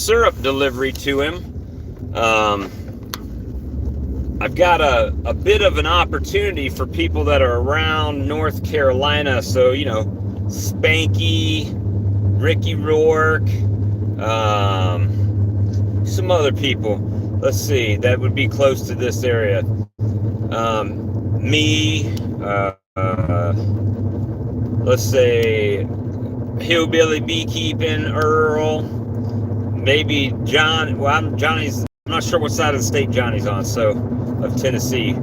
syrup delivery to him. I've got a bit of an opportunity for people that are around North Carolina. So, Spanky, Ricky Rourke, some other people. Let's see, that would be close to this area. Me, let's say Hillbilly Beekeeping, Earl, maybe John. Well, I'm not sure what side of the state Johnny's on, so of Tennessee.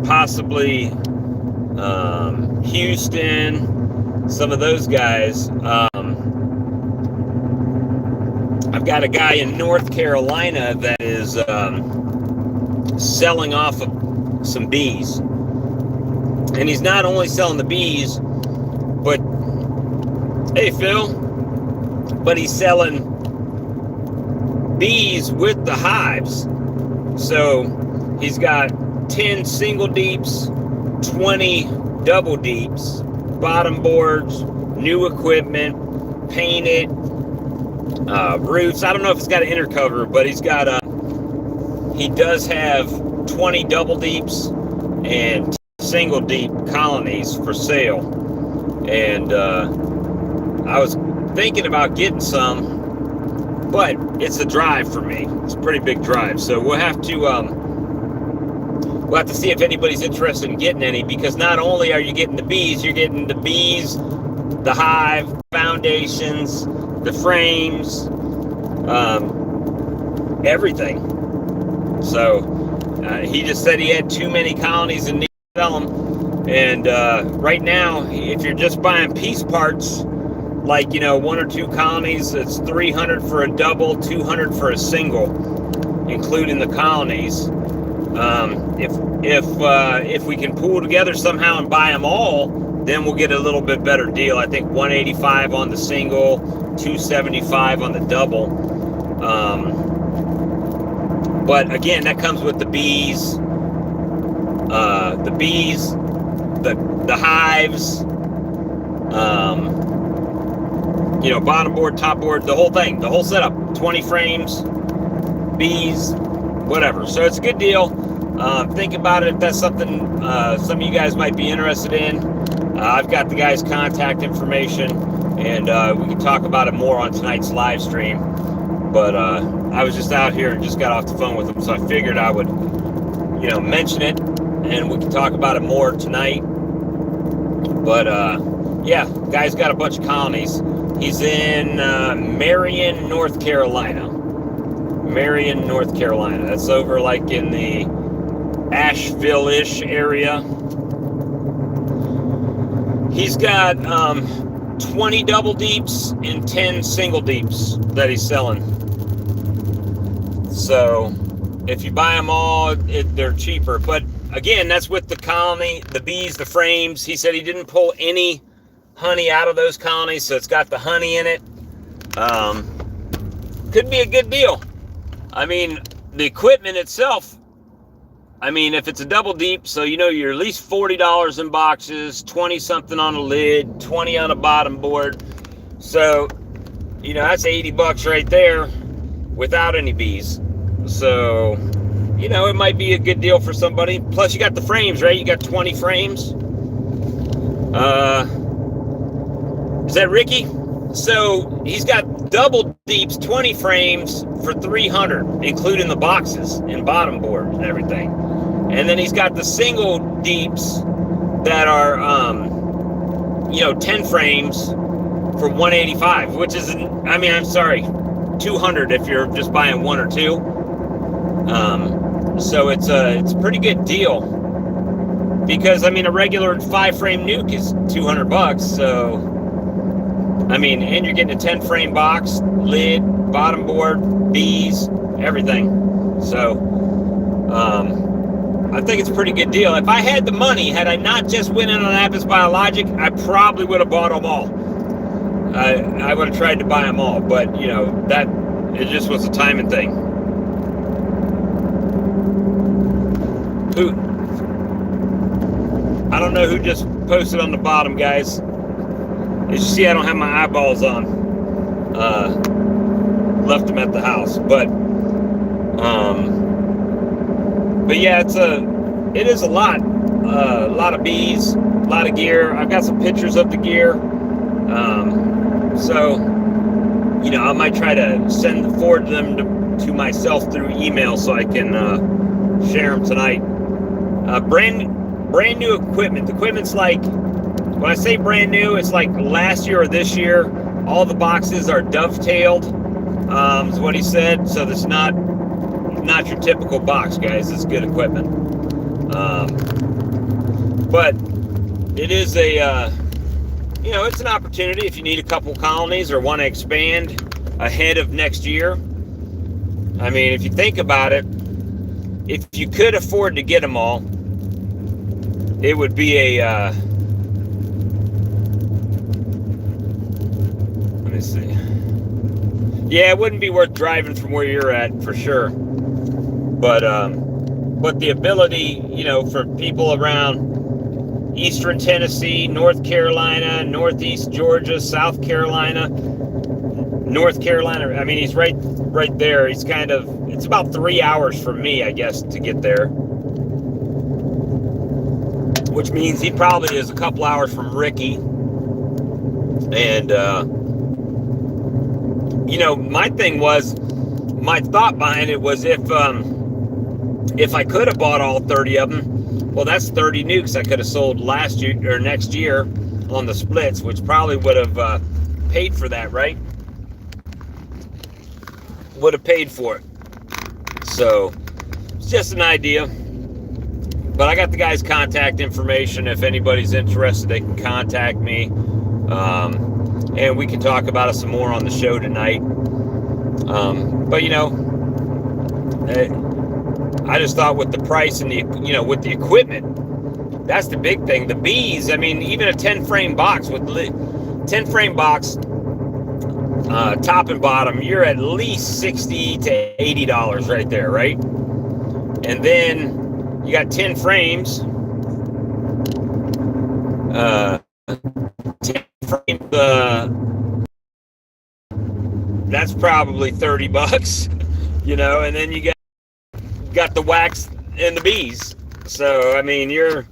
Possibly Houston, some of those guys. I've got a guy in North Carolina that is selling off of some bees. And he's not only selling the bees, but, hey Phil, but he's selling bees with the hives. So he's got 10 single deeps, 20 double deeps, bottom boards, new equipment, painted, roofs. I don't know if it's got an inner cover, but he does have 20 double deeps and single deep colonies for sale. And I was thinking about getting some, but it's a drive for me. It's a pretty big drive, so we'll have to see if anybody's interested in getting any, because not only are you getting the bees, you're getting the bees, the hive, foundations, the frames, everything. So he just said he had too many colonies and needed to sell them. And right now, if you're just buying piece parts, like, one or two colonies, it's $300 for a double, $200 for a single, including the colonies. If we can pool together somehow and buy them all, then we'll get a little bit better deal. I think $185 on the single, $275 on the double. But again, that comes with the bees, the hives, bottom board, top board, the whole thing, the whole setup, 20 frames, bees, whatever. So it's a good deal. Think about it if that's something some of you guys might be interested in. I've got the guy's contact information, and we can talk about it more on tonight's live stream. But I was just out here and just got off the phone with him, so I figured I would, mention it, and we can talk about it more tonight. But yeah, guy's got a bunch of colonies. He's in Marion, North Carolina. Marion, North Carolina. That's over like in the Asheville-ish area. He's got 20 double deeps and 10 single deeps that he's selling. So if you buy them all, they're cheaper. But again, that's with the colony, the bees, the frames. He said he didn't pull any honey out of those colonies, so it's got the honey in it. Could be a good deal. I mean, the equipment itself, if it's a double deep, so you're at least $40 in boxes, 20 something on a lid, 20 on a bottom board. So, that's $80 right there without any bees. So, it might be a good deal for somebody. Plus you got the frames, right? You got 20 frames. Is that Ricky? So he's got double deeps, 20 frames for $300, including the boxes and bottom board and everything. And then he's got the single deeps that are, 10 frames for $185, which is, I'm sorry, $200 if you're just buying one or two. So it's a pretty good deal, because a regular 5-frame nuke is $200. So and you're getting a 10-frame box, lid, bottom board, bees, everything. So I think it's a pretty good deal. If I had the money, had I not just went in on Apis Biologic, I probably would have bought them all. I would have tried to buy them all, but that it just was a timing thing. I don't know who just posted on the bottom, guys. As you see, I don't have my eyeballs on. left them at the house. But yeah, it is a lot of bees, a lot of gear. I've got some pictures of the gear. So, you know, I might try to forward them to myself through email so I can share them tonight. Brand new equipment. The equipment's like, when I say brand new, it's like last year or this year. All the boxes are dovetailed, is what he said. So it's not your typical box, guys. It's good equipment. But it is you know, it's an opportunity if you need a couple colonies or want to expand ahead of next year. I mean, if you think about it, if you could afford to get them all, it would be a, let me see. Yeah, it wouldn't be worth driving from where you're at for sure. But the ability, you know, for people around Eastern Tennessee, North Carolina, Northeast Georgia, South Carolina, North Carolina. I mean, he's right there. He's it's about 3 hours from me, I guess, to get there. Which means he probably is a couple hours from Ricky. And, you know, my thought behind it was if I could have bought all 30 of them, well, that's 30 nukes I could have sold last year or next year on the splits, which probably would have paid for that, right? Would have paid for it. So it's just an idea. But I got the guy's contact information. If anybody's interested, they can contact me. And we can talk about it some more on the show tonight. But, you know, I just thought with the price and with the equipment, that's the big thing. The bees, I mean, even a 10 frame box top and bottom, you're at least $60 to $80 right there, right? And then you got 10 frames. 10 frames, that's probably $30, you know, and then you got the wax and the bees. So I mean, you're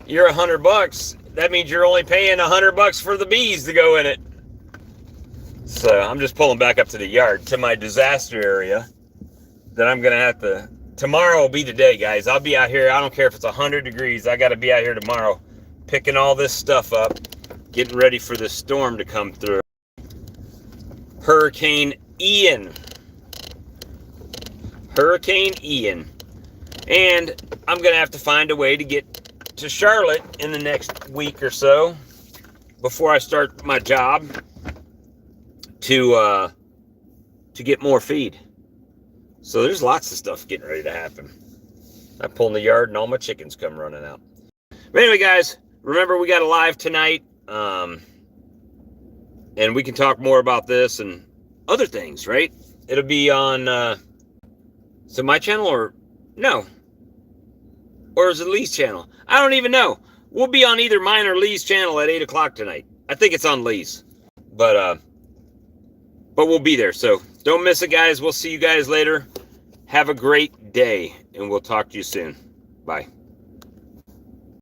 $100. That means you're only paying $100 for the bees to go in it. So I'm just pulling back up to the yard, to my disaster area that I'm gonna have to. Tomorrow will be the day, guys. I'll be out here. I don't care if it's 100 degrees. I got to be out here tomorrow, picking all this stuff up, getting ready for this storm to come through. Hurricane Ian. And I'm going to have to find a way to get to Charlotte in the next week or so before I start my job to get more feed. So there's lots of stuff getting ready to happen. I pull in the yard and all my chickens come running out. But anyway, guys, remember we got a live tonight. And we can talk more about this and other things, right? It'll be on my channel or no? Or is it Lee's channel? I don't even know. We'll be on either mine or Lee's channel at 8 o'clock tonight. I think it's on Lee's. But we'll be there. So don't miss it, guys. We'll see you guys later. Have a great day, and we'll talk to you soon. Bye.